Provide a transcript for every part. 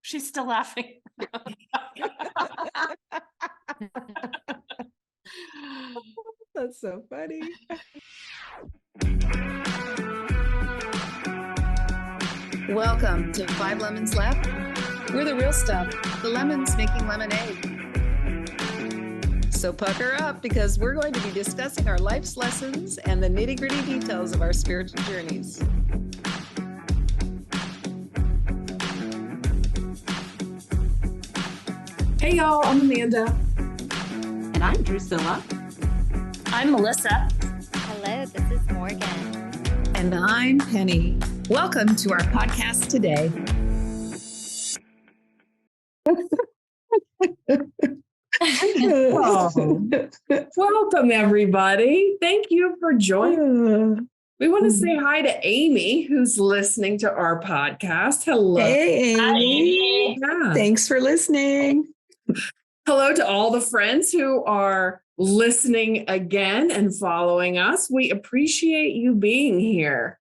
She's still laughing. That's so funny. Welcome to 5 Lemons Left. We're the real stuff, the lemons making lemonade. So pucker up, because we're going to be discussing our life's lessons and the nitty-gritty details of our spiritual journeys. Hey y'all, I'm Amanda. And I'm Drusilla. I'm Melissa. Hello, this is Morgan. And I'm Penny. Welcome to our podcast today. Oh, welcome everybody. Thank you for joining. We want to say hi to Amy, who's listening to our podcast. Hello. Hey, Amy. Yeah. Thanks for listening. Hello to all the friends who are listening again and following us. We appreciate you being here.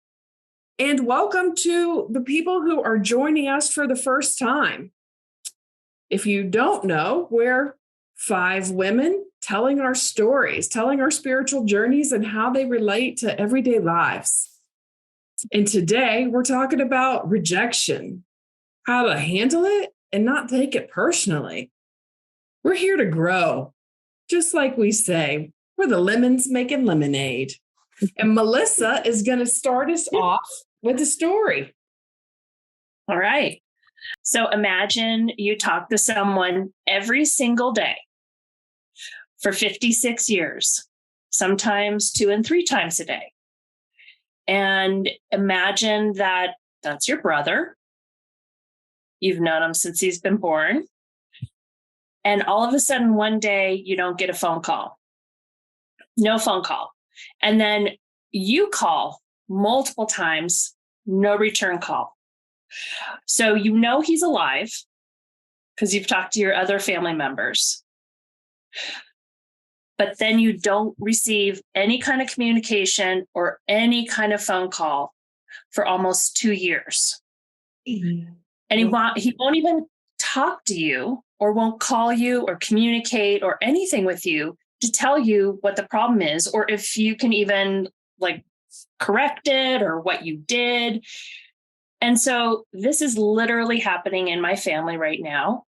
And welcome to the people who are joining us for the first time. If you don't know, we're 5 women telling our stories, telling our spiritual journeys and how they relate to everyday lives. And today we're talking about rejection, how to handle it and not take it personally. We're here to grow. Just like we say, we're the lemons making lemonade. And Melissa is going to start us off with a story. All right. So imagine you talk to someone every single day for 56 years, sometimes 2 and 3 times a day. And imagine that that's your brother. You've known him since he's been born. And all of a sudden, one day, you don't get a phone call. No phone call. And then you call multiple times, no return call. So you know he's alive because you've talked to your other family members. But then you don't receive any kind of communication or any kind of phone call for almost 2 years. Mm-hmm. And he won't even talk to you or won't call you or communicate or anything with you to tell you what the problem is, or if you can even correct it or what you did. And so this is literally happening in my family right now.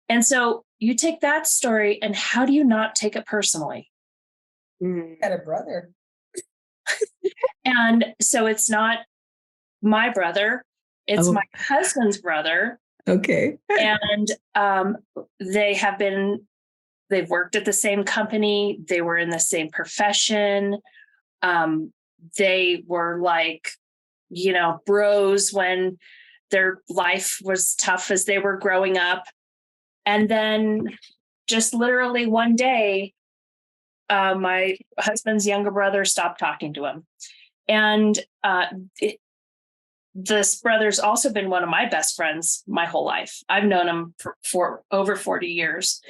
And so you take that story and how do you not take it personally? Got a brother. And so it's not my brother, it's my husband's brother. Okay. And they've worked at the same company. They were in the same profession. They were bros when their life was tough as they were growing up. And then just literally one day, my husband's younger brother stopped talking to him. And this brother's also been one of my best friends my whole life. I've known him for over 40 years.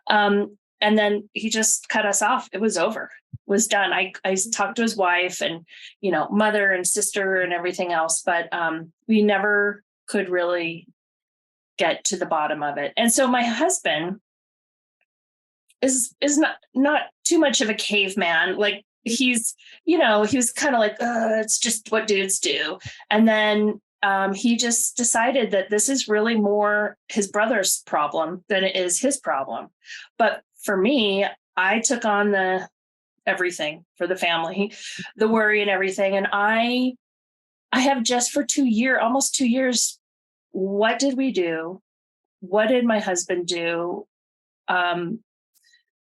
And then he just cut us off. It was over. It was done. I talked to his wife and, mother and sister and everything else, but we never could really get to the bottom of it. And so my husband is not too much of a caveman. He was kind of it's just what dudes do. And then he just decided that this is really more his brother's problem than it is his problem. But for me, I took on the everything for the family, the worry and everything. And I have just for almost 2 years, what did we do? What did my husband do?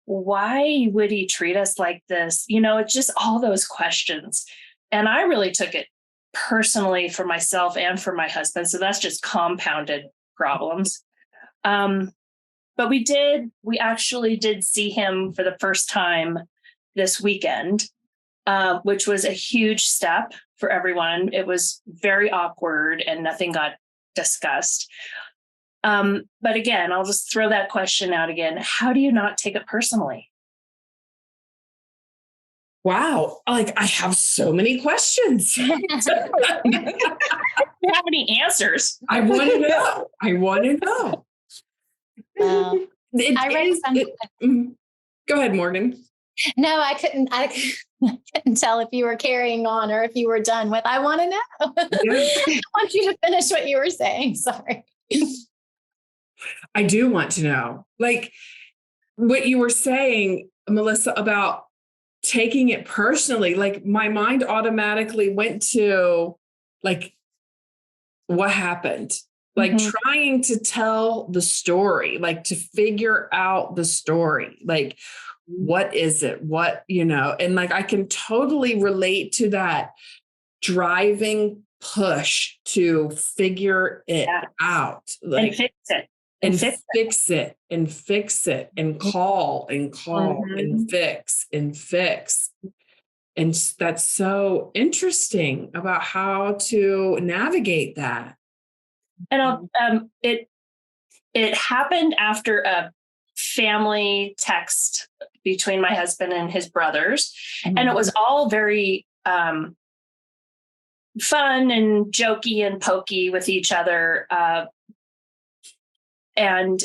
Why would he treat us like this? It's just all those questions. And I really took it personally for myself and for my husband. So that's just compounded problems. But we actually did see him for the first time this weekend, which was a huge step for everyone. It was very awkward and nothing got discussed. But again, I'll just throw that question out again. How do you not take it personally? Wow. Like I have so many questions. Do you have any answers? I want to know. I want to know. Well, I read something. Go ahead, Morgan. No, I couldn't tell if you were carrying on or if you were done with. I want to know. I want you to finish what you were saying. Sorry. I do want to know, like what you were saying, Melissa, about taking it personally. Like my mind automatically went to like, what happened? Like trying to tell the story, like to figure out the story, like what is it? What, and like I can totally relate to that driving push to figure it out. Like, and fix it. And fix it and fix it and call and fix and fix. And that's so interesting about how to navigate that. And it happened after a family text between my husband and his brothers. And it was all very fun and jokey and pokey with each other. And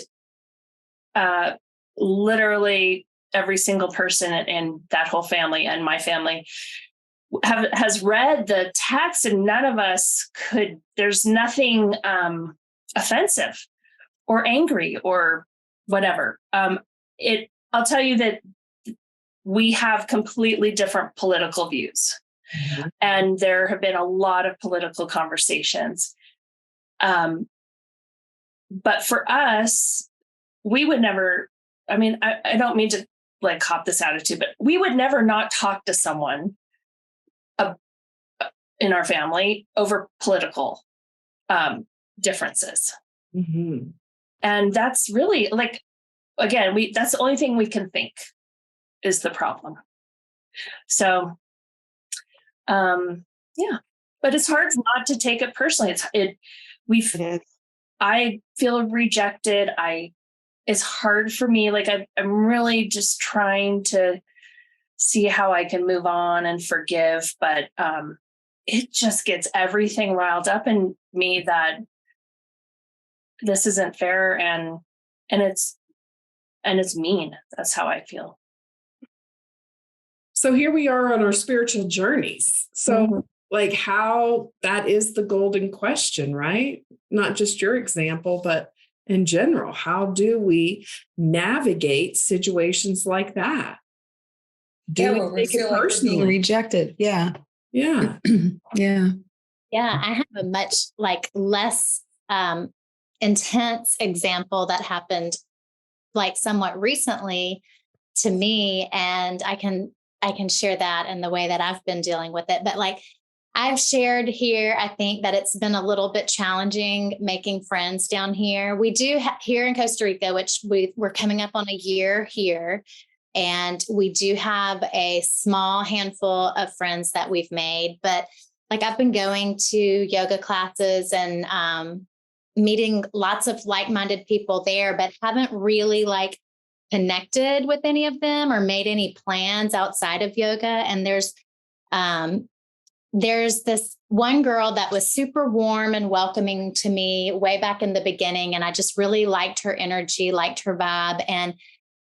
literally every single person in that whole family and my family has read the text, and none of us could, there's nothing offensive or angry or whatever. I'll tell you that we have completely different political views. And there have been a lot of political conversations. But for us, we would never, I don't mean to like cop this attitude, but we would never not talk to someone in our family over political differences. And that's really like, again, that's the only thing we can think is the problem. So, yeah, but it's hard not to take it personally. I feel rejected. It's hard for me. Like I'm really just trying to see how I can move on and forgive, but it just gets everything riled up in me that this isn't fair and it's mean. That's how I feel. So here we are on our spiritual journeys. So like how that is the golden question, right? Not just your example, but in general, how do we navigate situations like that? Where we feel like we're being rejected. Yeah. Yeah. Yeah. Yeah. I have a much like less intense example that happened like somewhat recently to me. And I can share that in the way that I've been dealing with it. But like I've shared here, I think that it's been a little bit challenging making friends down here. We do here in Costa Rica, which we're coming up on a year here. And we do have a small handful of friends that we've made. But like I've been going to yoga classes and meeting lots of like-minded people there, but haven't really like connected with any of them or made any plans outside of yoga. And there's this one girl that was super warm and welcoming to me way back in the beginning. And I just really liked her energy, liked her vibe. And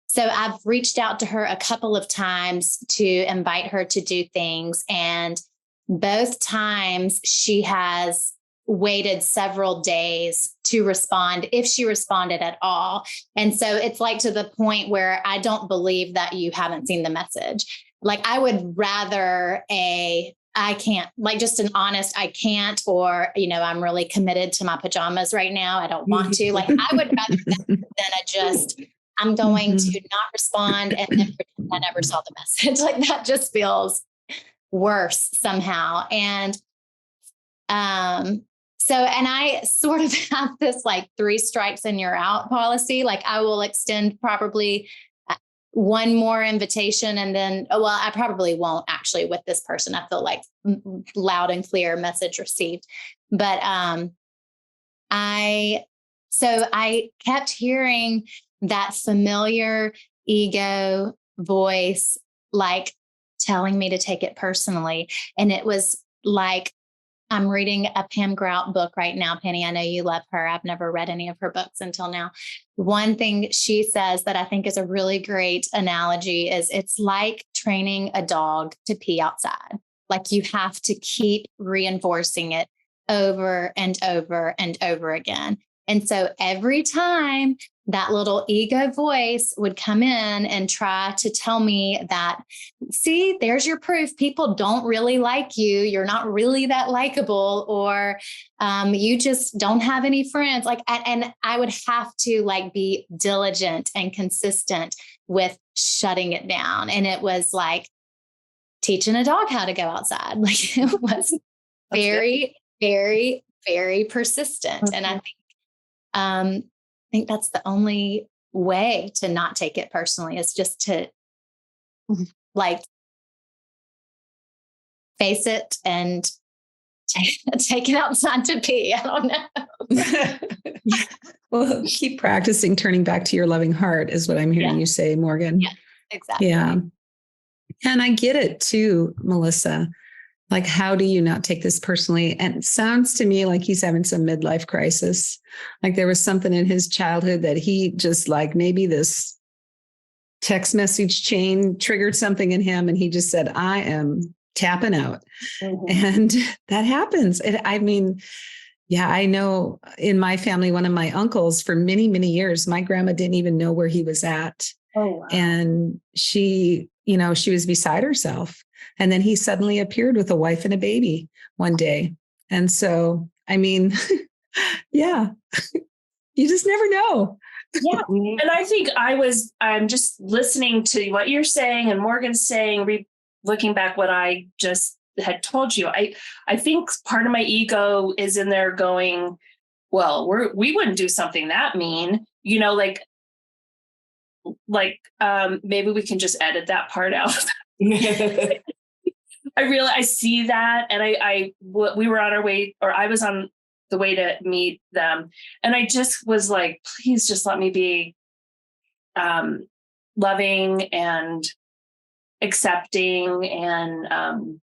so I've reached out to her a couple of times to invite her to do things. And both times she has waited several days to respond, if she responded at all. And so it's like to the point where I don't believe that you haven't seen the message. Like I would rather I can't, like just an honest, I can't, or, I'm really committed to my pajamas right now. I don't want to. Like I would rather that than I'm going to not respond and then pretend I never saw the message. Like that just feels worse somehow. And and I sort of have this like 3 strikes and you're out policy. Like I will extend probably one more invitation and then, I probably won't actually with this person. I feel like loud and clear message received. But I kept hearing that familiar ego voice, like telling me to take it personally. And it was like, I'm reading a Pam Grout book right now, Penny. I know you love her. I've never read any of her books until now. One thing she says that I think is a really great analogy is it's like training a dog to pee outside. Like you have to keep reinforcing it over and over and over again. And so every time that little ego voice would come in and try to tell me that, see, there's your proof. People don't really like you. You're not really that likable, or you just don't have any friends. Like, and I would have to like be diligent and consistent with shutting it down. And it was like teaching a dog how to go outside. Like it was very, very, very persistent. And I think that's the only way to not take it personally, is just to like face it and take it outside to pee. I don't know. Well, keep practicing turning back to your loving heart is what I'm hearing you say, Morgan. Yeah, exactly. Yeah. And I get it too, Melissa. Like, how do you not take this personally? And it sounds to me like he's having some midlife crisis. Like there was something in his childhood that he just like, maybe this text message chain triggered something in him. And he just said, I am tapping out. Mm-hmm. And that happens. I mean, yeah, I know in my family, one of my uncles for many, many years, my grandma didn't even know where he was at. Oh, wow. And she was beside herself. And then he suddenly appeared with a wife and a baby one day. And so, I mean, yeah, you just never know. Yeah. And I think I'm just listening to what you're saying and Morgan's saying, looking back what I just had told you. I think part of my ego is in there going, well, we wouldn't do something that mean, maybe we can just edit that part out. I see that. And we were on our way, or I was on the way to meet them. And I just was like, please just let me be loving and accepting and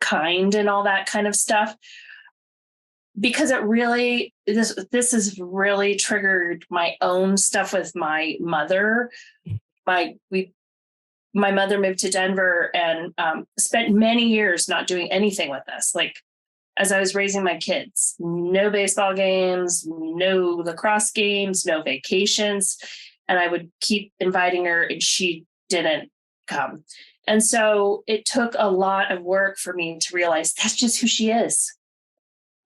kind and all that kind of stuff. Because it really, this has really triggered my own stuff with my mother. My mother moved to Denver and spent many years not doing anything with us. Like as I was raising my kids, no baseball games, no lacrosse games, no vacations. And I would keep inviting her and she didn't come. And so it took a lot of work for me to realize that's just who she is.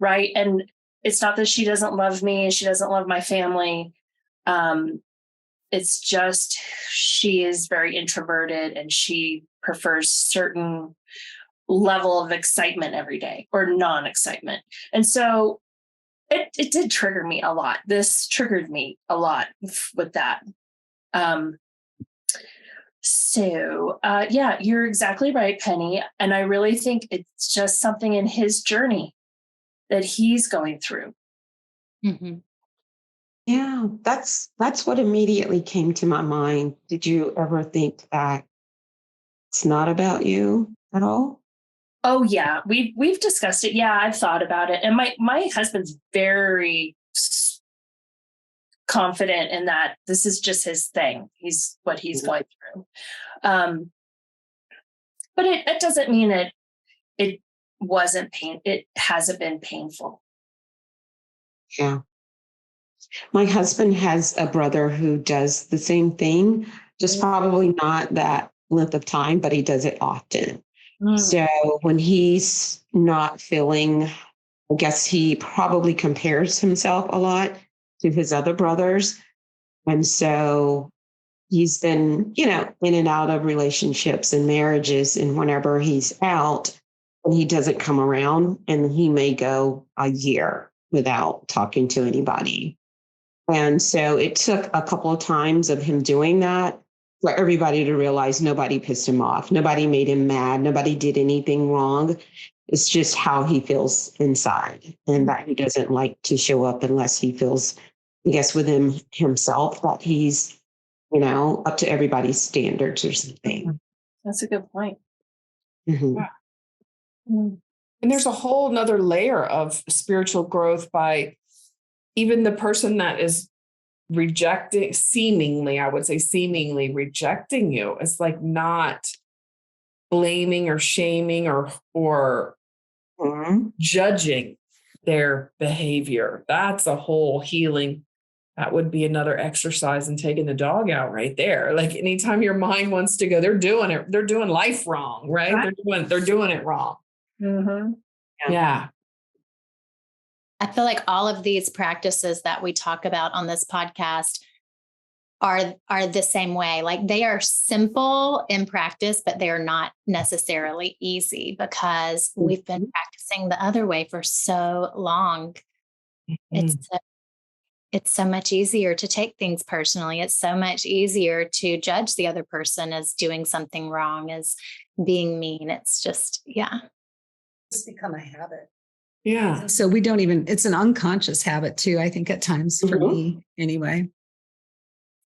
Right. And it's not that she doesn't love me. She doesn't love my family. It's just she is very introverted and she prefers certain level of excitement every day or non-excitement. And so it did trigger me a lot. This triggered me a lot with that. Yeah, you're exactly right, Penny. And I really think it's just something in his journey that he's going through. Mm-hmm. Yeah, that's what immediately came to my mind. Did you ever think that it's not about you at all? Oh yeah, we've discussed it. Yeah, I've thought about it, and my husband's very confident in that this is just his thing. He's going through. But it doesn't mean it wasn't pain. It hasn't been painful. Yeah. My husband has a brother who does the same thing, just probably not that length of time, but he does it often. Mm. So when he's not feeling, I guess he probably compares himself a lot to his other brothers. And so he's been, in and out of relationships and marriages. And whenever he's out and he doesn't come around, and he may go a year without talking to anybody. And so it took a couple of times of him doing that for everybody to realize nobody pissed him off. Nobody made him mad. Nobody did anything wrong. It's just how he feels inside, and that he doesn't like to show up unless he feels, I guess, within himself that he's, up to everybody's standards or something. That's a good point. Mhm. Yeah. Mm. And there's a whole nother layer of spiritual growth by even the person that is rejecting, I would say seemingly rejecting you. It's like not blaming or shaming or Mhm. judging their behavior. That's a whole healing. That would be another exercise in taking the dog out right there. Like anytime your mind wants to go, they're doing it. They're doing life wrong, right? Right. They're doing it wrong. Mm-hmm. Yeah. I feel like all of these practices that we talk about on this podcast are the same way. Like they are simple in practice, but they are not necessarily easy because we've been practicing the other way for so long. It's so much easier to take things personally. It's so much easier to judge the other person as doing something wrong, as being mean. It's just, yeah. It's become a habit. Yeah. So we don't even, it's an unconscious habit too, I think at times for me anyway.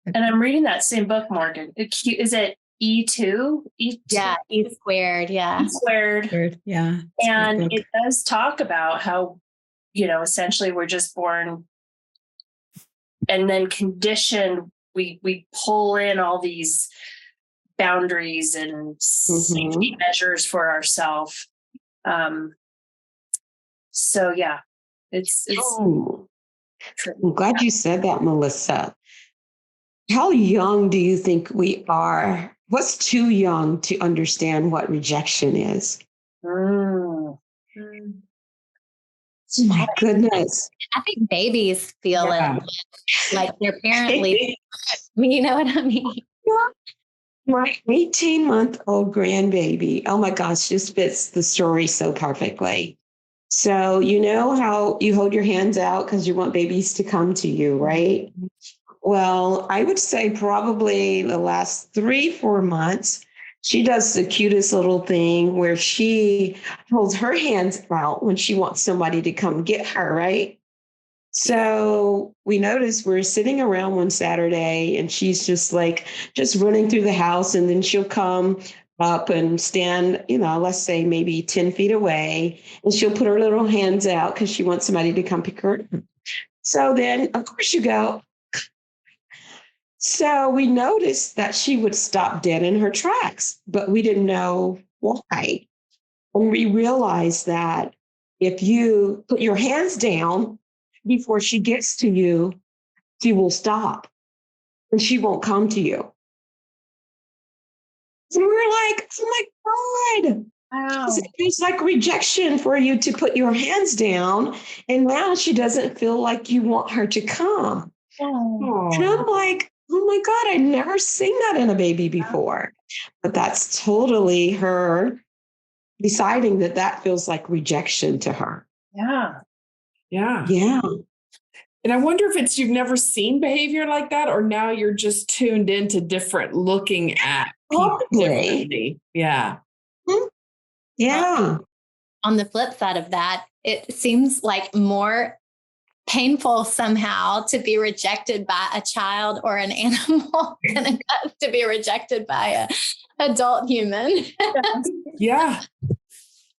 And I'm reading that same book, Morgan. Is it E2? Yeah, E squared. Yeah. E squared. Yeah. And it does talk about how, essentially we're just born and then conditioned. We pull in all these boundaries and safety measures for ourselves. So yeah, it's I'm glad you said that, Melissa. How young do you think we are? What's too young to understand what rejection is? Mm. My goodness. I think babies feel it like their parent leaves. You know what I mean? My 18-month-old grandbaby, oh my gosh, just fits the story so perfectly. So, you know how you hold your hands out because you want babies to come to you, right? Well, I would say probably the last 3-4 months, she does the cutest little thing where she holds her hands out when she wants somebody to come get her, right? So we noticed we're sitting around one Saturday and she's just running through the house, and then she'll come up and stand, let's say maybe 10 feet away, and she'll put her little hands out because she wants somebody to come pick her up. So then, of course, you go. So we noticed that she would stop dead in her tracks, but we didn't know why. And we realized that if you put your hands down before she gets to you, she will stop and she won't come to you. So we're like, oh my God. Wow. It feels like rejection for you to put your hands down. And now she doesn't feel like you want her to come. Oh. And I'm like, oh my God, I'd never seen that in a baby before. But that's totally her deciding that feels like rejection to her. Yeah. Yeah. Yeah. And I wonder if it's you've never seen behavior like that, or now you're just tuned into different looking at people differently. Yeah. Yeah. On the flip side of that, it seems like more painful somehow to be rejected by a child or an animal than it does to be rejected by an adult human. Yeah.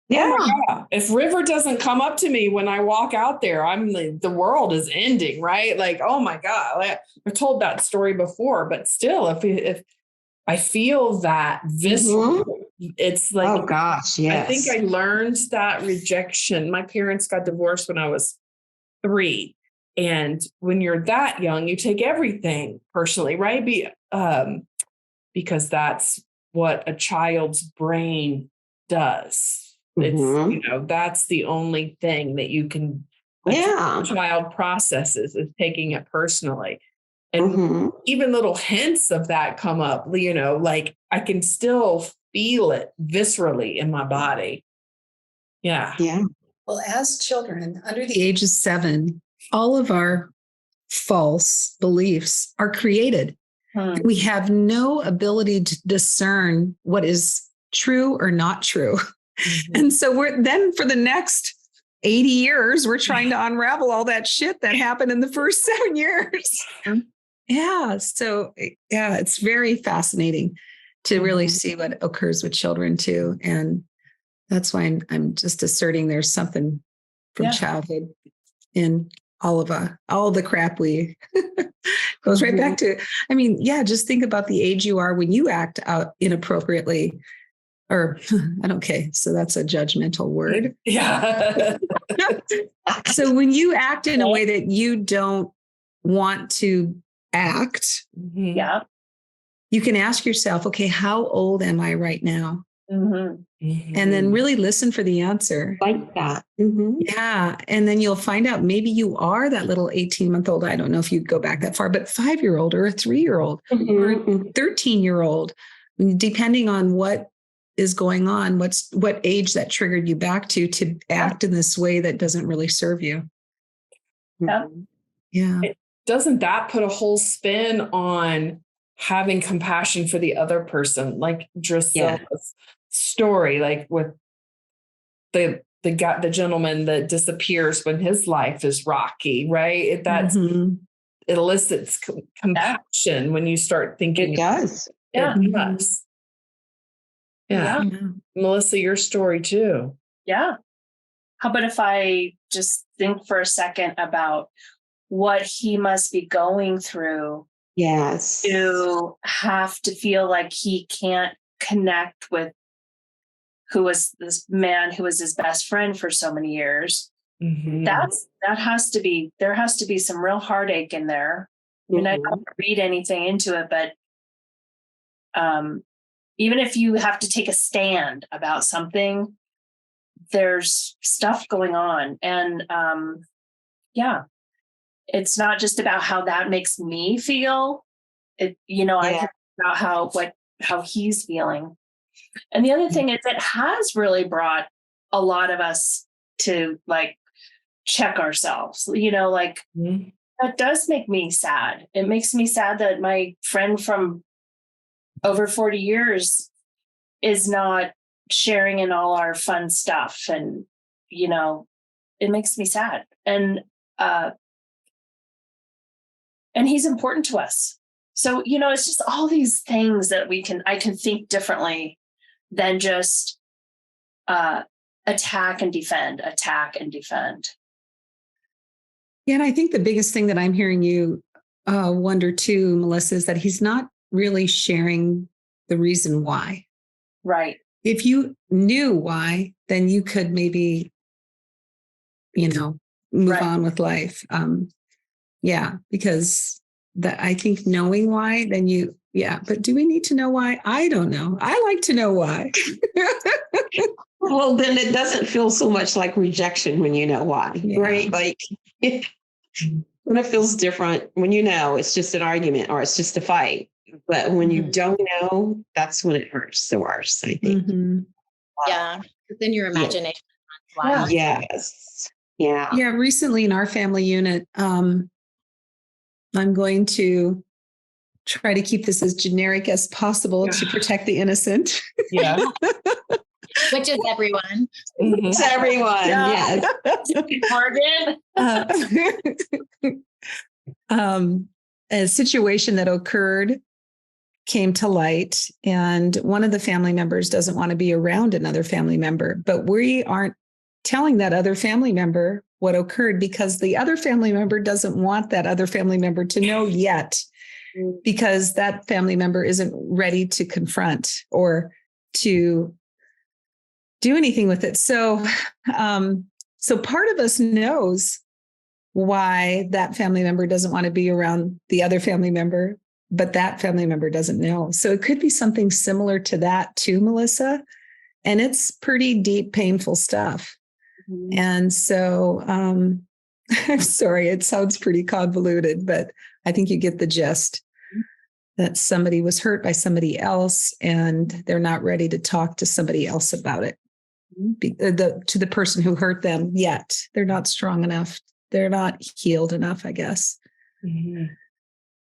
Yeah. Yeah. If River doesn't come up to me when I walk out there, the world is ending, right? Like, oh my God, I've told that story before, but still, if I feel that it's like, oh gosh, yes. I think I learned that rejection. My parents got divorced when I was 3. And when you're that young, you take everything personally, right? Because that's what a child's brain does. It's, that's the only thing that you can, child processes is taking it personally. And even little hints of that come up, like I can still feel it viscerally in my body. Yeah. Yeah. Well, as children under The age of 7, all of our false beliefs are created. We have no ability to discern what is true or not true. And so we're then for the next 80 years, we're trying to unravel all that shit that happened in the first 7 years. Yeah. So yeah, it's very fascinating to really see what occurs with children too. And That's why I'm just asserting there's something from childhood in all the crap we goes right back to. I mean, yeah, just think about the age you are when you act out inappropriately. Or okay, so that's a judgmental word. Yeah. So when you act in a way that you don't want to act, Yeah. you can ask yourself, okay, how old am I right now? Mm-hmm. And then really listen for the answer. Like that. Mm-hmm. Yeah. And then you'll find out maybe you are that little 18-month-old. I don't know if you go back that far, but 5-year-old or a 3-year-old or a 13-year-old, depending on what is going on, what age that triggered you back to act in this way that doesn't really serve you. Yeah. Yeah. Doesn't that put a whole spin on having compassion for the other person? Like Drusilla's story, like with the gentleman that disappears when his life is rocky, right? It elicits compassion when you start thinking. It does. Yeah. It does. Yeah. Melissa, your story too. Yeah. How about if I just think for a second about what he must be going through to have to feel like he can't connect with who was this man who was his best friend for so many years. There has to be some real heartache in there. I mean, I don't read anything into it, but even if you have to take a stand about something, there's stuff going on. And it's not just about how that makes me feel. I can about how he's feeling. And the other thing is it has really brought a lot of us to like check ourselves, that does make me sad. It makes me sad that my friend from over 40 years is not sharing in all our fun stuff. And, it makes me sad. And he's important to us. So, it's just all these things that I can think differently than just attack and defend. Yeah, and I think the biggest thing that I'm hearing you wonder too, Melissa, is that he's not really sharing the reason why. Right. If you knew why, then you could maybe, move on with life. Because I think knowing why, then but do we need to know why? I don't know. I like to know why. Well, then it doesn't feel so much like rejection when you know why, right? Like when it feels different when it's just an argument or it's just a fight. But when you don't know, that's when it hurts the worst, I think. Yeah. Then your imagination. Wow. Yes. Yeah. Yeah. Recently in our family unit, I'm going to try to keep this as generic as possible to protect the innocent. Yeah. Which is everyone. It's everyone. Yes. Morgan. A situation that occurred came to light, and one of the family members doesn't want to be around another family member, but we aren't telling that other family member what occurred because the other family member doesn't want that other family member to know yet, because that family member isn't ready to confront or to do anything with it. So part of us knows why that family member doesn't want to be around the other family member, but that family member doesn't know. So it could be something similar to that too, Melissa. And it's pretty deep, painful stuff. And so I'm sorry, it sounds pretty convoluted, but I think you get the gist that somebody was hurt by somebody else and they're not ready to talk to somebody else about it. To the person who hurt them yet. They're not strong enough. They're not healed enough, I guess.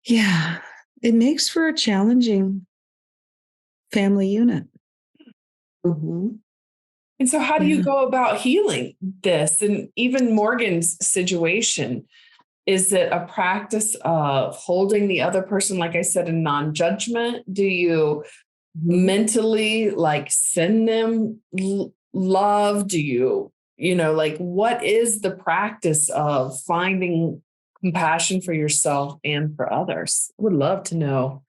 Yeah. It makes for a challenging family unit. And so how do you go about healing this? And even Morgan's situation, is it a practice of holding the other person, like I said, in non-judgment? Do you mentally send them love do you, like what is the practice of finding compassion for yourself and for others? I would love to know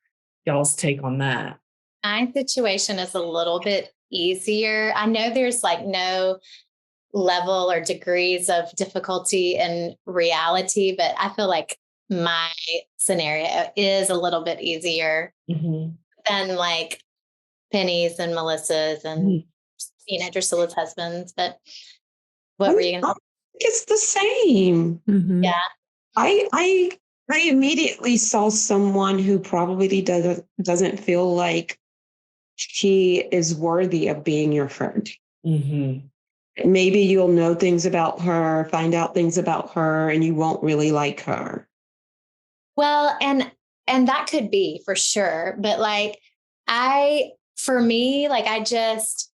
y'all's take on that. My situation is a little bit easier. I know there's like no level or degrees of difficulty in reality, but I feel like my scenario is a little bit easier than like Penny's and Melissa's and Drusilla's husbands. But what were you going to say? It's the same. Yeah. I immediately saw someone who probably doesn't feel like she is worthy of being your friend. Maybe you'll know things about her, find out things about her, and you won't really like her. Well, and that could be for sure. But like, for me, like I just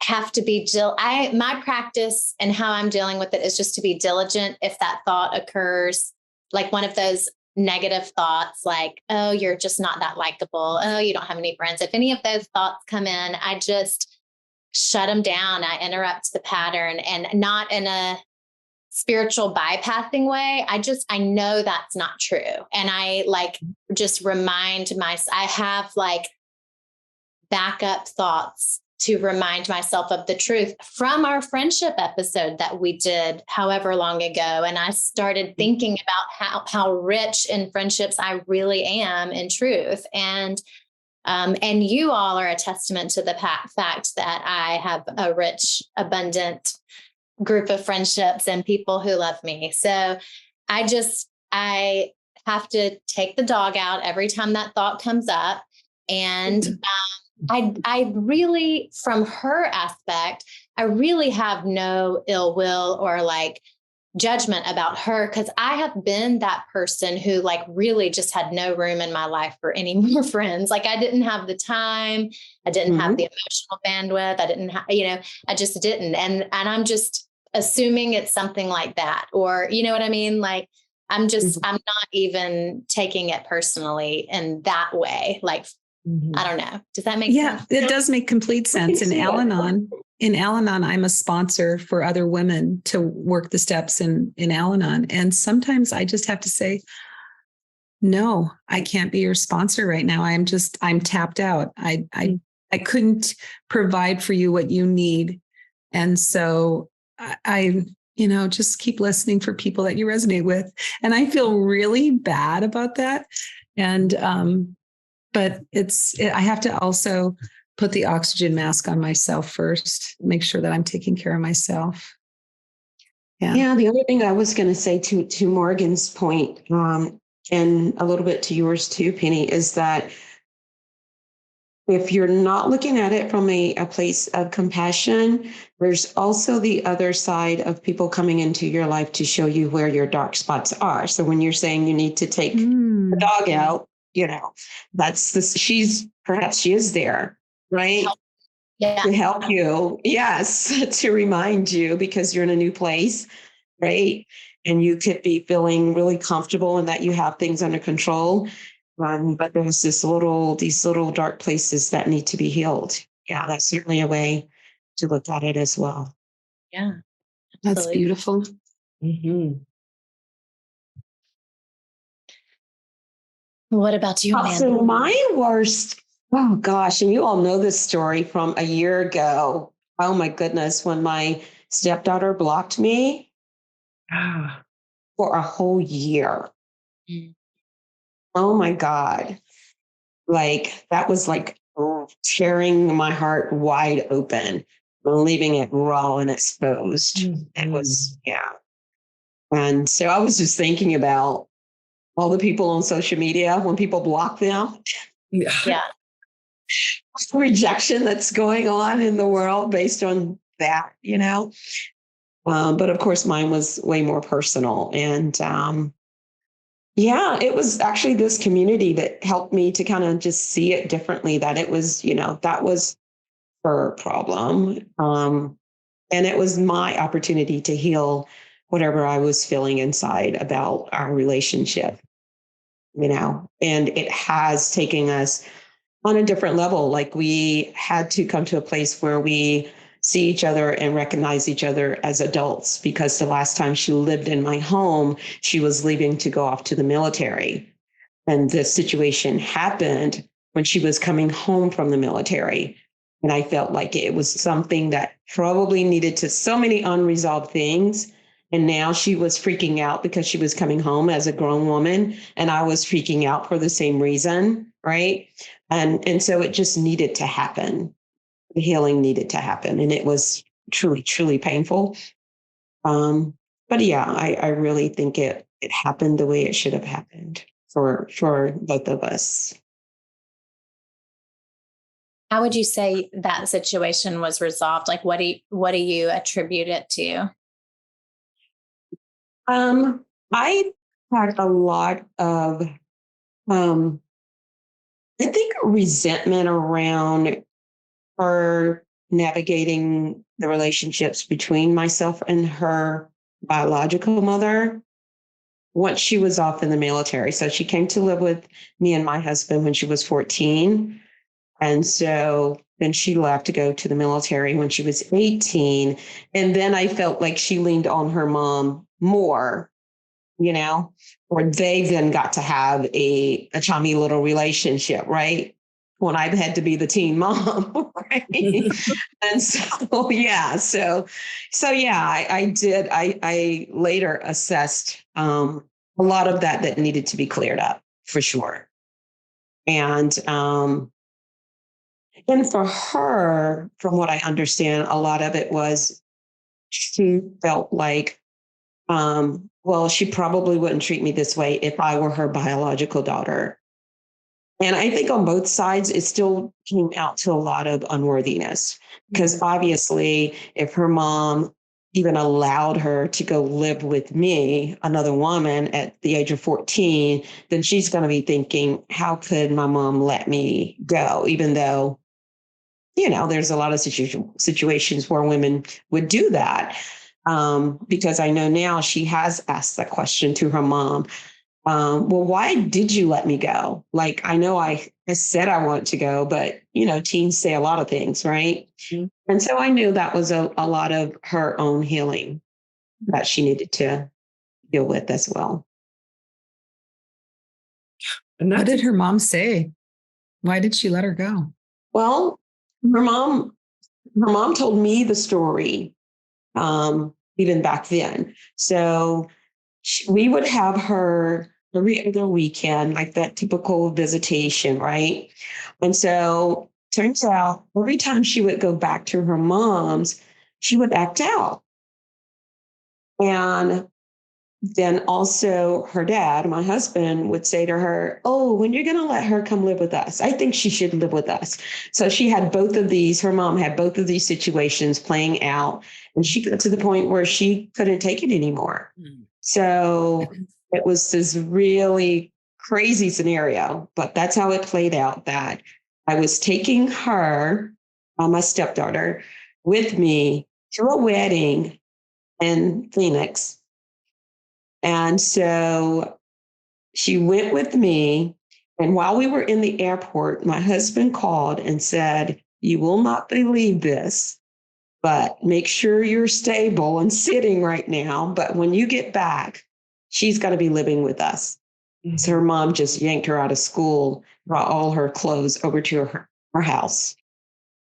have to be my practice and how I'm dealing with it is just to be diligent. If that thought occurs, like one of those negative thoughts, like, oh, you're just not that likable. Oh, you don't have any friends. If any of those thoughts come in, I just shut them down. I interrupt the pattern, and not in a spiritual bypassing way. I know that's not true. And I like just remind myself, I have like backup thoughts to remind myself of the truth from our friendship episode that we did however long ago. And I started thinking about how rich in friendships I really am in truth. And you all are a testament to the fact that I have a rich, abundant group of friendships and people who love me. So I have to take the dog out every time that thought comes up. And I really, from her aspect, I really have no ill will or like judgment about her, because I have been that person who like really just had no room in my life for any more friends. Like I didn't have the time, I didn't have the emotional bandwidth, I didn't have, I just didn't. And I'm just assuming it's something like that, or you know what I mean? Like I'm not even taking it personally in that way. Like, I don't know. Does that make sense? Yeah, it does make complete sense. In Al-Anon, I'm a sponsor for other women to work the steps in Al-Anon. And sometimes I just have to say, no, I can't be your sponsor right now. I'm tapped out. I couldn't provide for you what you need. And so I just keep listening for people that you resonate with. And I feel really bad about that. And, but I have to also put the oxygen mask on myself first, make sure that I'm taking care of myself. Yeah. The other thing I was going to say to Morgan's point, and a little bit to yours too, Penny, is that if you're not looking at it from a place of compassion, there's also the other side of people coming into your life to show you where your dark spots are. So when you're saying you need to take the dog out, perhaps she is there, right? To help you. Yes. To remind you, because you're in a new place, right? And you could be feeling really comfortable and that you have things under control. But there's these little dark places that need to be healed. Yeah, that's certainly a way to look at it as well. Yeah. That's beautiful. What about you, Amanda? So my worst, oh gosh, and you all know this story from a year ago. Oh my goodness, when my stepdaughter blocked me for a whole year. Oh my God. Like that was like tearing my heart wide open, leaving it raw and exposed. It was, And so I was just thinking about all the people on social media when people block them. Yeah. Rejection that's going on in the world based on that, But of course, mine was way more personal. And it was actually this community that helped me to kind of just see it differently, that it was, that was her problem. And it was my opportunity to heal whatever I was feeling inside about our relationship, and it has taken us on a different level. Like we had to come to a place where we see each other and recognize each other as adults, because the last time she lived in my home, she was leaving to go off to the military. And the situation happened when she was coming home from the military. And I felt like it was something that probably needed to so many unresolved things. And now she was freaking out because she was coming home as a grown woman. And I was freaking out for the same reason. Right. And so it just needed to happen. The healing needed to happen. And it was truly, truly painful. But yeah, I really think it happened the way it should have happened for both of us. How would you say that situation was resolved? Like, what do you attribute it to? I had a lot of, I think, resentment around her navigating the relationships between myself and her biological mother once she was off in the military. So she came to live with me and my husband when she was 14. And so then she left to go to the military when she was 18. And then I felt like she leaned on her mom more, or they then got to have a chummy little relationship, right? When I had to be the teen mom, right? And so, yeah. So yeah, I did. I later assessed a lot of that needed to be cleared up for sure. And for her, from what I understand, a lot of it was she felt like, well, she probably wouldn't treat me this way if I were her biological daughter. And I think on both sides, it still came out to a lot of unworthiness, because obviously, if her mom even allowed her to go live with me, another woman, at the age of 14, then she's going to be thinking, how could my mom let me go? Even though, there's a lot of situations where women would do that. Because I know now she has asked that question to her mom. Well, why did you let me go? Like, I know I said I want to go, but, teens say a lot of things, right? Mm-hmm. And so I knew that was a lot of her own healing that she needed to deal with as well. And what did her mom say? Why did she let her go? Well, her mom told me the story, even back then. So we would have her every other weekend, like that typical visitation, right? And so turns out every time she would go back to her mom's, she would act out. And then also her dad, my husband, would say to her, oh, when you're going to let her come live with us, I think she should live with us. So she had both of these, her mom had both of these situations playing out. And she got to the point where she couldn't take it anymore. So it was this really crazy scenario, but that's how it played out, that I was taking her, my stepdaughter, with me to a wedding in Phoenix. And so she went with me. And while we were in the airport, my husband called and said, you will not believe this, but make sure you're stable and sitting right now. But when you get back, she's going to be living with us. Mm-hmm. So her mom just yanked her out of school, brought all her clothes over to her house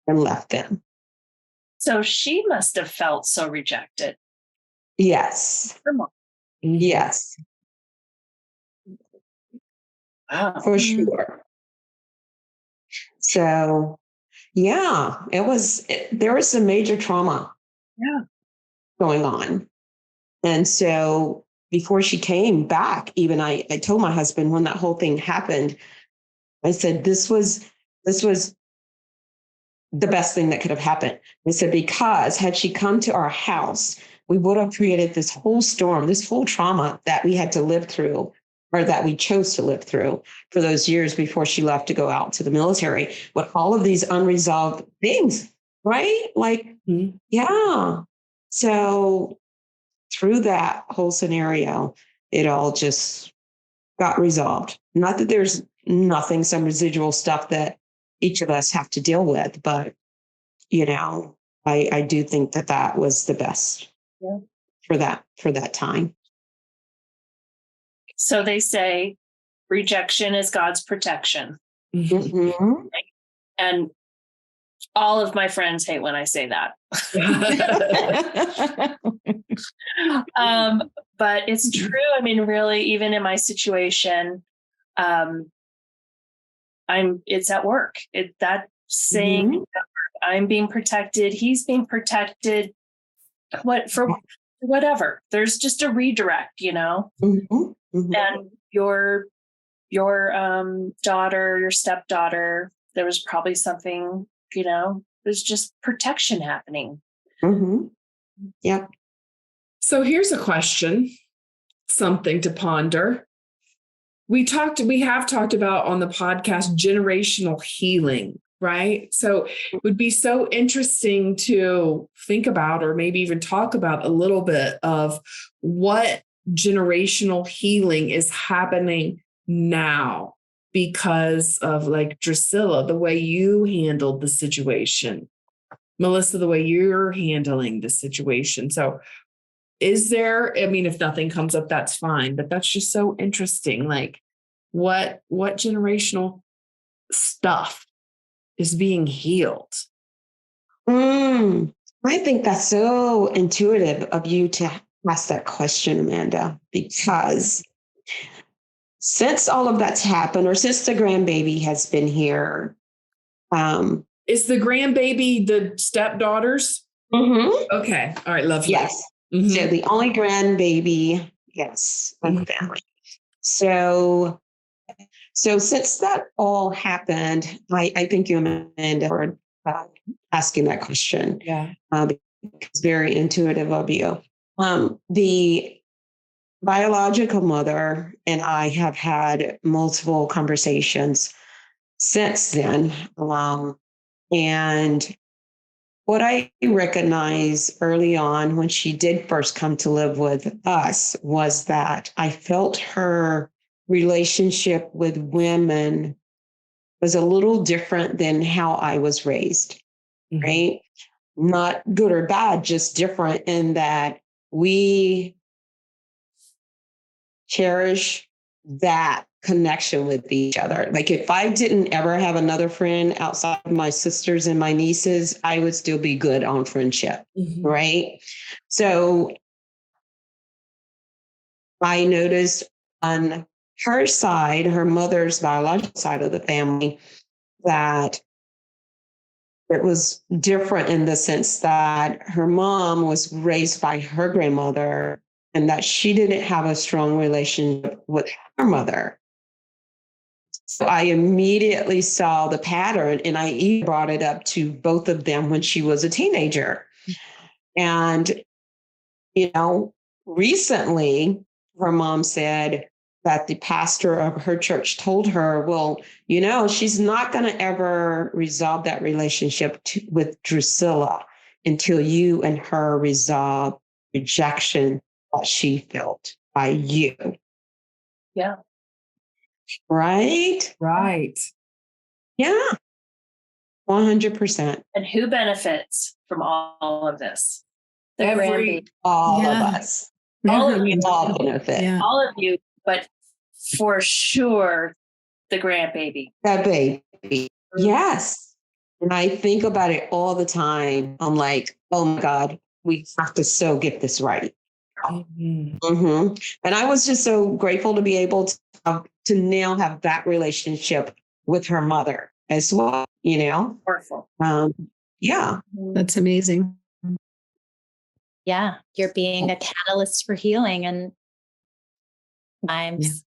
and left them. So she must have felt so rejected. Yes. Her mom. Yes. Wow. For sure. So, yeah, there was some major trauma going on. And so before she came back, even I told my husband when that whole thing happened, I said, this was the best thing that could have happened. I said, because had she come to our house, we would have created this whole storm, this whole trauma that we had to live through, or that we chose to live through for those years before she left to go out to the military, with all of these unresolved things, right? Like, yeah. So through that whole scenario, it all just got resolved. Not that there's some residual stuff that each of us have to deal with. But, I do think that was the best for that time. So they say rejection is God's protection. Mm-hmm. And all of my friends hate when I say that. But it's true. I mean, really, even in my situation, it's at work. That saying, I'm being protected, he's being protected, for whatever. There's just a redirect, Mm-hmm. and your daughter, your stepdaughter, there was probably something, there's just protection happening. Mm-hmm. Yeah. So here's a question, something to ponder. We have talked about on the podcast generational healing, right? So it would be so interesting to think about, or maybe even talk about a little bit of what generational healing is happening now because of, like, Drusilla, the way you handled the situation, Melissa, the way you're handling the situation. So is there, I mean, if nothing comes up, that's fine, but that's just so interesting. Like, what generational stuff is being healed? I think that's so intuitive of you to ask that question, Amanda, because since all of that's happened, or since the grandbaby has been here, is the grandbaby the stepdaughters? Okay. All right. Lovely. Yes. So the only grandbaby, yes, of the family. So since that all happened, I thank you, Amanda, for asking that question. Yeah. It's very intuitive of you. The biological mother and I have had multiple conversations since then. And what I recognized early on when she did first come to live with us was that I felt her relationship with women was a little different than how I was raised, right? Not good or bad, just different in that we cherish that connection with each other. Like, if I didn't ever have another friend outside of my sisters and my nieces, I would still be good on friendship, right? So I noticed on her side, her mother's biological side of the family, that it was different in the sense that her mom was raised by her grandmother and that she didn't have a strong relationship with her mother. So I immediately saw the pattern, and I even brought it up to both of them when she was a teenager. And, recently her mom said that the pastor of her church told her, well, she's not going to ever resolve that relationship with Drusilla until you and her resolve rejection that she felt by you. Yeah. Right? Right. Yeah. 100%. And who benefits from all of this? The grandbaby. All of us. All of you. All benefit. Yeah. All of you, but for sure, the grandbaby. That baby. Yes. And I think about it all the time. I'm like, oh my God, we have to so get this right. And I was just so grateful to be able to now have that relationship with her mother as well, Powerful. Yeah. That's amazing. Yeah. You're being a catalyst for healing and times.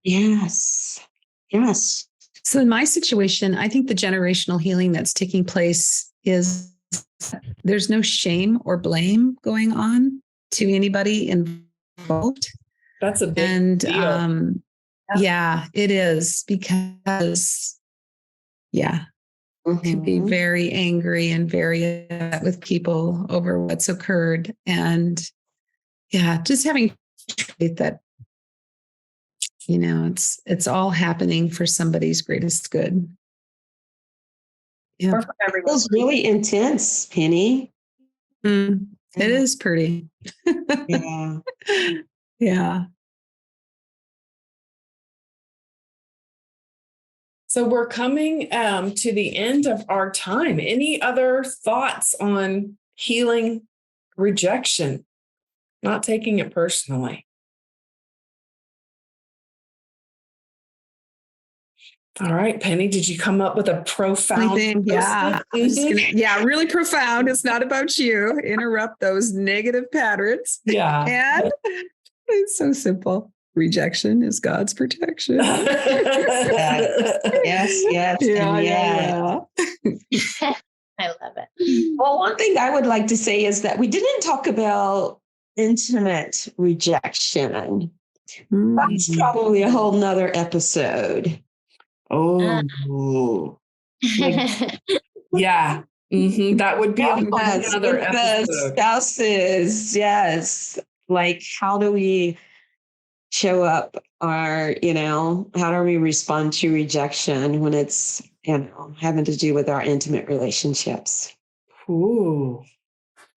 Yes. Yes. So in my situation, I think the generational healing that's taking place is there's no shame or blame going on to anybody involved. That's a big deal. Yeah, it is, because can be very angry and very upset with people over what's occurred. And just having faith that, it's all happening for somebody's greatest good. Yeah. or for It everyone. was really intense, Penny. It is pretty. Yeah. Yeah. So we're coming to the end of our time. Any other thoughts on healing rejection, not taking it personally? All right, Penny, did you come up with a profound? Yeah. Really profound. It's not about you. Interrupt those negative patterns. Yeah. And it's so simple. Rejection is God's protection. Yes. Yeah. I love it. Well, one thing I would like to say is that we didn't talk about intimate rejection. That's probably a whole nother episode. Oh, yeah. That would be another episode. Spouses, yes. Like, how do we show up, or how do we respond to rejection when it's having to do with our intimate relationships? Ooh,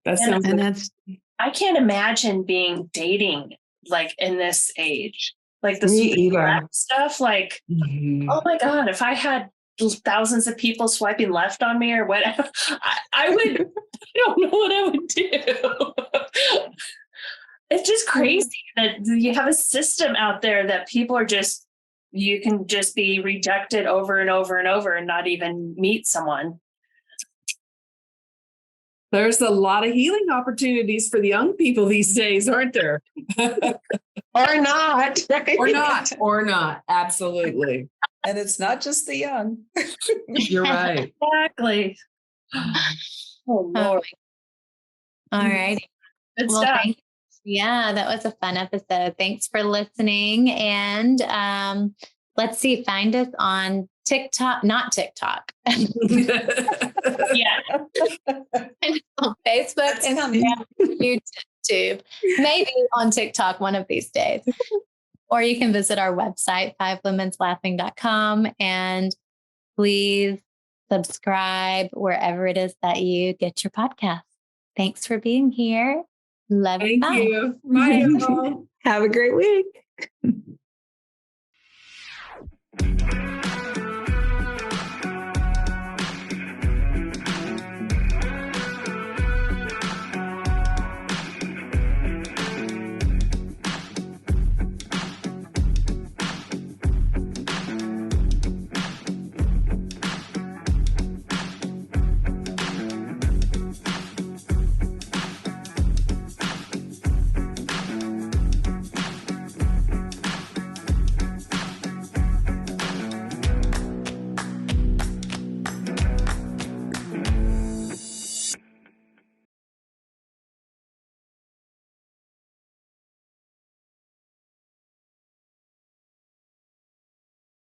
that sounds. And I can't imagine dating like in this age, like the stuff. Like, oh my God, if I had thousands of people swiping left on me or whatever, I would. I don't know what I would do. It's just crazy that you have a system out there that people are you can just be rejected over and over and over and not even meet someone. There's a lot of healing opportunities for the young people these days, aren't there? Or not. Or not. Absolutely. And it's not just the young. You're right. Exactly. Oh, Lord. All right. Good stuff. Yeah, that was a fun episode. Thanks for listening. And let's see, find us on TikTok, not TikTok. Yeah. On Facebook, Instagram, YouTube, maybe on TikTok one of these days. Or you can visit our website, fivelemonslaughing.com, and please subscribe wherever it is that you get your podcast. Thanks for being here. Love you. Thank you. Bye, y'all. Have a great week.